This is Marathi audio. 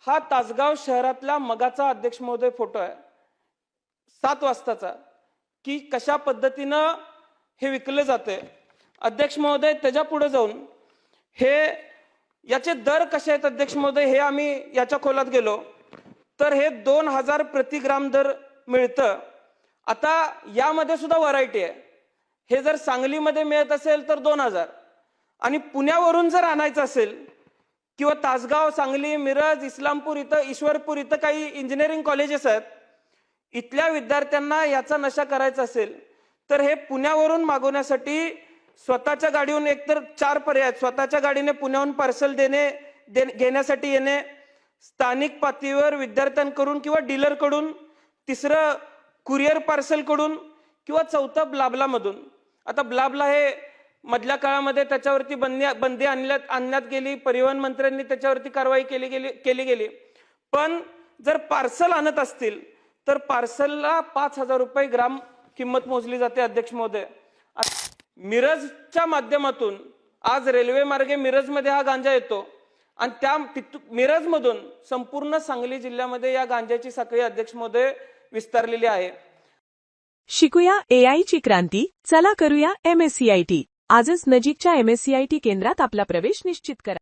हा तासगाव शहरातला मगाचा अध्यक्ष महोदय फोटो आहे 7 वाजताचा, की कशा पद्धतीनं हे विकलं जाते। अध्यक्ष महोदय त्याच्या पुढे जाऊन हे याचे दर कसे आहेत अध्यक्ष महोदय, हे आम्ही याच्या खोलात गेलो तर हे 2000 प्रति ग्राम दर मिळतं। आता यामध्ये सुद्धा व्हरायटी आहे। हे जर सांगलीमध्ये मिळत असेल तर 2000, आणि पुण्यावरून जर आणायचं असेल किंवा तासगाव, सांगली, मिरज, इस्लामपूर इथं, ईश्वरपूर इथं काही इंजिनिअरिंग कॉलेजेस आहेत, इथल्या विद्यार्थ्यांना याचा नशा करायचा असेल तर हे पुण्यावरून मागवण्यासाठी स्वतःच्या गाडीहून एकतर 4 पर्याय आहेत। स्वतःच्या गाडीने पुण्याहून पार्सल घेण्यासाठी येणे, स्थानिक पातळीवर विद्यार्थ्यांकडून किंवा डीलरकडून, तिसरं कुरिअर पार्सल कडून, किंवा चौथं ब्लाबलामधून। आता ब्लाबला हे मधल्या काळामध्ये त्याच्यावरती बंदी आणण्यात गेली, परिवहन मंत्र्यांनी त्याच्यावरती कारवाई केली गेली। पण जर पार्सल आणत असतील तर पार्सलला 5000 रुपये ग्राम किंमत मोजली जाते अध्यक्ष महोदय। मिरजच्या माध्यमातून आज रेल्वे मार्गे मिरजमध्ये हा गांजा येतो आणि त्या मिरजमधून संपूर्ण सांगली जिल्ह्यामध्ये या गांजाची साखळी अध्यक्ष महोदय विस्तारलेली आहे। शिकूया AI ची क्रांती, चला करूया MSCIT। आजच नजीकच्या MSCIT केंद्रात आपला प्रवेश निश्चित करा।